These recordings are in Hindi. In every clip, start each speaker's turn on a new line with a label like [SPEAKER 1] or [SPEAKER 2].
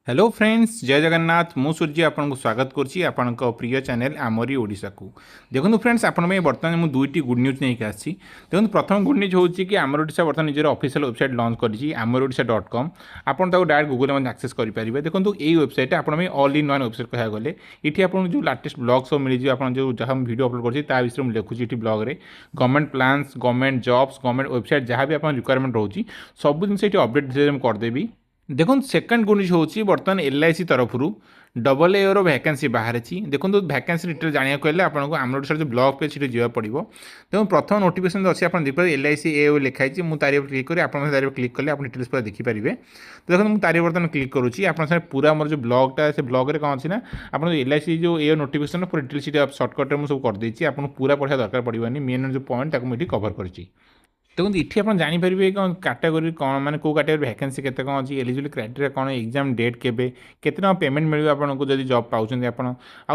[SPEAKER 1] हेलो फ्रेंड्स, जय जगन्नाथ। मु सूर्य आपको स्वागत करुच्ची आपण प्रिय चैनल आमरी ओडिशा को। देखो फ्रेंड्स, आपण बर्तमान मुझे दुईटी गुड न्यूज नहीं आसी। देखो प्रथम गुड न्यूज हूँ कि आमर ओडिशा बर्तमान निजर ऑफिशियल वेबसाइट लॉन्च करी amoriodisha.com। आपन डायरेक्ट गूगल में एक्सेस करेंगे। देखो यही वेबसाइट आपण ऑल इन वन वेबसाइट कह गले ये आपको जो लाटेस्ट ब्लॉग सब मिल जाए जो जहाँ वीडियो अपलोड कर विषय मुझे लिखुची ये ब्लॉग में government plans, government jobs, government website जहाँ भी आप रिक्वायरमेंट रोचे सब जिन अपडेट धीरे करदेवी। देखो सेकेंड गुड न्यूज हूँ बर्तमान LIC तरफ AA वैकेंसी बाहर। देखो वैकेंसी डिटेल जाना कहले आपको आम ओडिशा जो ब्लॉग पेज से जावाक पड़ो। देखो प्रथम नोटिफिकेशन अच्छी आप देखिए LIC AAO लिखाई। मुझे तार क्लिक करी आप क्लिक कले आप डिटेल्स पूरा देखिपारे। तो देखो मुझे तार बर्तमान क्लिक करुँची आप पूरा मोर जो ब्लॉगटा से ब्लॉग में कौन अच्छी ना आप LIC जो AAO नोटिफिकेशन पूरा डिटेल्स सर्टकट में सब कर आपको पूरा पढ़ा दरकार पड़ोनी। मेन जो पॉइंट मुझे कवर कर। देखो ये आप जानीपारे कौन कैटेगोरी कौन मैंने कौ कैटेगोरी वैकेंसी केते कौन अच्छी, एलिजिबिलिटी क्राइटेरिया कौन, एग्जाम डेट केबे, केते टका पेमेंट मिले आपको जब जॉब पाउछन आप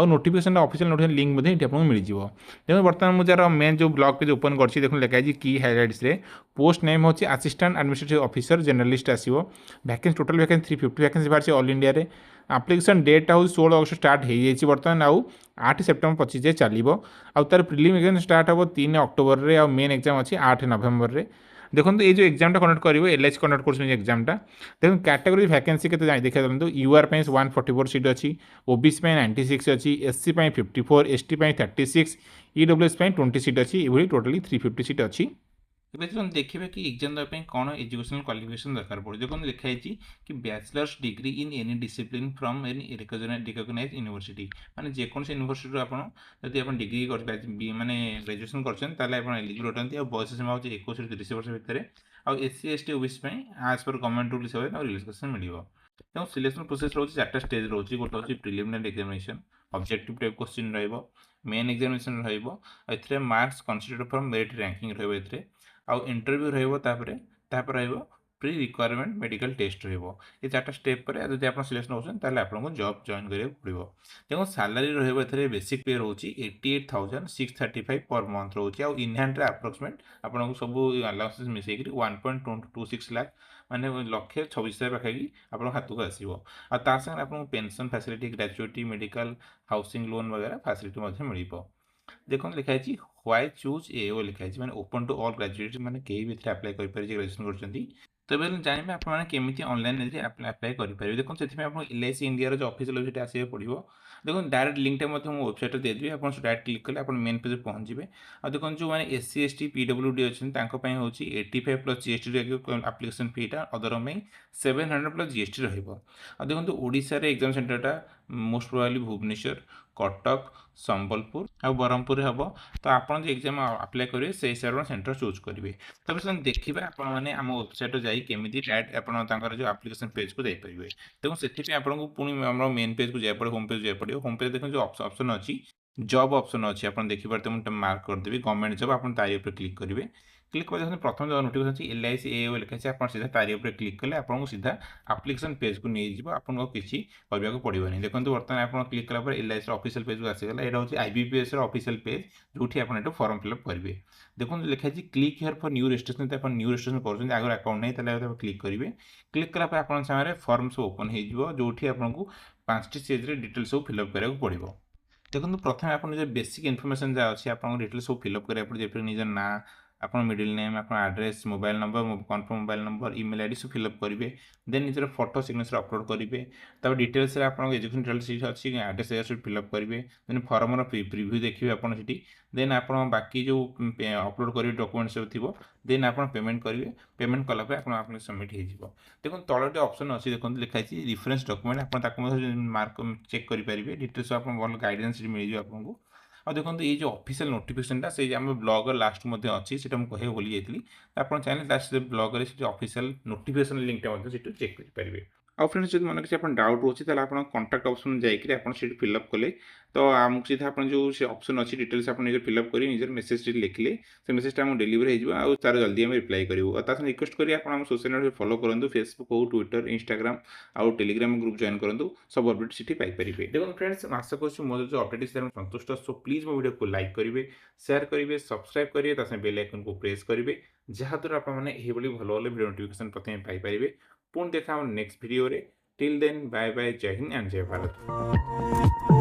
[SPEAKER 1] नोटिफिकेशन ऑफिशियल नोटिफिकेशन लिंक ये आपको मिल जाए। देखो बर्तमान मुझे यार मेन जो ब्लॉग पेज ओपन कर देखो लिखाई की हाइलाइट्स रे पोस्ट नेम होची असिस्टेंट एडमिनिस्ट्रेटिव ऑफिसर जर्नलिस्ट आसीबो। वैकेंसी टोटल वैकेंसी 350 वैकेंसी बाहर ऑल इंडिया रे। एप्लिकेशन डेटा हूँ 16 अगस्त स्टार्ट हो जाए बर्तमान आउ 8 सेप्टेम्बर 25 जाए चलो। आउ तार प्रिलिम एग्जाम स्टार्ट हम 3 अक्टोबर रे और मेन एग्जाम अच्छी 8 नवेम्बर रे। देखो ये जो एग्जाम कंडक्ट कर LIC कंडक्ट कर एग्जामटा। देखो कैटेगोरी वैकेंसी के देखा चलते UR 144 सीट अच्छी, OBC 96 अच्छी, SC 54, ST 36, EWS 20 सीट अच्छी, ये टोटली 350 सीट अच्छी। ଏବେ ଯଦି ଦେଖିବେ कि एग्जाम देवाई कौन एजुकेशनल क्वालिफिकेशन दरकार पड़े। देखो लिखाई कि bachelor's degree in any discipline from any recognise university माने जेकोसी यूनिवर्सिटी आप डिग्री कर माने ग्रेजुएशन कर एलिजिबल होती और बयस सीमा होती 21 ରୁ 30 वर्ष भितर आउ SC ST OBC आज पर गवर्नमेंट रूल हिसाब से रिलैक्सेशन मिल। तेणु सिलेक्शन प्रोसेस रोज 4टा स्टेज रोचे। गोटे हूँ preliminary examination, objective type question रहिबो, मेन एग्जामिनेशन रहिबो, एथिरे marks consider from merit ranking रहिबो एथिरे, आउ इंटरव्यू रहिबो, तापर रहिबो प्री रिक्वायरमेंट मेडिकल टेस्ट रहिबो। ये 4टा स्टेप पर जब आप सिलेक्शन होछन ताले आपको जॉब जॉइन करिया पड़िबो। देखो सैलरी रहिबो एथिरे बेसिक पे रोची 88,635 पर मंथ रोची आउ इन हैंड रे अप्रोक्सीमेट आपको सब अलाउंसेस मिसेक 1.26 लाख माने लक्षे 26,000 पाखापी आप हाथ को आसो। आपको pension facility, gratuity, medical, housing loan वगैरह फैसिलिटी मिल। देखो लिखाई व्हाई चूज AAO लिखाई मैंने ओपन टू ऑल ग्रेजुएट मैंने कहीं भी अप्लाई कर ग्रेजुएशन कर। तो जानवे आपमि ऑनलाइन अप्लाई करेंगे। देखो से LIC इंडिया जो ऑफिशियल वेबसाइट आसो पड़ो। देखो डायरेक्ट लिंकटा वेबसाइट देदेवी आप डायरेक्ट क्लिक कले आप मेन पेज पहुँचे। आ देखो जो मैंने SC ST PWD अच्छे हूँ 85 प्लस GST एप्लिकेशन फीटा अदर में 700 प्लस GST रहा। देखो ओडिशा रे एग्जाम सेंटरटा मोस्ट प्रोबेबली भुवनेश्वर, कटक, संबलपुर और ब्रह्मपुर हम। तो आपड़ जो एग्जाम अप्लाई करेंगे से हिसाब से सेंटर चूज करेंगे। तब से देखिए आपने आम वेबसाइट जामि डायरेक्ट आप जो एप्लिकेशन पेज को जापर। देखो से आपको पुणी मेन पेज को जाए पड़े, होम पेज जाए पड़ो। होम पेज देखो जो ऑप्शन अच्छी जॉब ऑप्शन अच्छी आप देखिए मुझे मार्क करदेवी गवर्नमेंट जॉब आप तारी पर क्लिक करेंगे। क्लिक कर प्रथम जो नोटिफिकेशन LIC AAO लिखाई आप सीधा तारी पर क्लिक कले आपको सीधा एप्लिकेशन पेज को नहीं जाव आपको किसी करने को पड़ोनी। देखो बर्तमान आप क्लिक कला LIC ऑफिशियल पेज को आसीगला। यहाँ हूँ IBPS ऑफिशियल पेज जो आप फॉर्म फिलअप करेंगे। देखो लिखाई click here for new registration आप न्यू रजिस्ट्रेशन कर आगे अकाउंट नहीं क्लिक करेंगे। क्लिक कला आप सामने फॉर्म सब ओपन हो जो आपको 5टी स्टेज डिटेल सब फिलअप कराया पड़ो। देखो प्रथम आप बेसिक इनफॉरमेशन जहाँ अच्छी आप डिटेल सब फिलअप करा पड़े जैसे निज ना, आप मिडिल नेम, आप address, mobile number, confirm mobile number, email ID सब फिलअप करेंगे। देन निजर फोटो सिग्नेचर अपलोड करेंगे। तब डिटेल्स आप एजुकेशन डिटेल्स अच्छी एड्रेस सब फिलअप करेंगे। देन फॉर्मर प्रिव्यू देखिए आपड़ी। देन आप बाकी जो अपलोड करेंगे डॉक्यूमेंट सब थी देन आप पेमेंट करेंगे। पेमेंट कलापर आप सबमिट हो। देखो तल जो ऑप्शन अच्छी देखो लिखाई रिफरेन्स डॉक्यूमेंट आप मार्क चेक करेंगे। डिटेल्स आप भल गाइडेंस मिल आपको। और देखो ये जो ऑफिशियल नोटिफिकेशनटा से आम ब्लॉगर लास्ट में अच्छी से मुझे कह भूली जाती आप चाहिए लास्ट ब्लॉगर से ऑफिशियल नोटिफिकेशन लिंकटा चेक करेंगे। आउ फ्रेंड्स जब मन किसी डाउट रोचे तो आप कंटाक्ट ऑप्शन जाकि आप फिलअप कले तो आमको सीधा आप जो ऑप्शन अच्छी डिटेल्स आप फिलअप कर निजर मेसेज लिखले से मेसेजटा आम डिलीवर हो तार जल्दी आम रिप्लाई करूँ। और ताकि रिक्वेस्ट करें आप सोशल मीडिया फॉलो करूँ, फेसबुक हो, ट्विटर, इंस्टाग्राम आउ टेलीग्राम ग्रुप जॉइन करूँ, सब अपडेट सीटी पाइपर। देखो फ्रेंड्स आशा कर मोर जो अपडेट है संतुष्ट। सो प्लीज मो वीडियो को लाइक करेंगे, शेयर करेंगे, सब्सक्राइब करेंगे, बेल आइकन को प्रेस करेंगे जहाँद्वारा आपने भल भल वीडियो नोटिफिकेशन प्रथम पाइपर। पुणी देखा नेक्स्ट वीडियो रे। टिल देन बाय बाय, जय हिंद एंड जय भारत।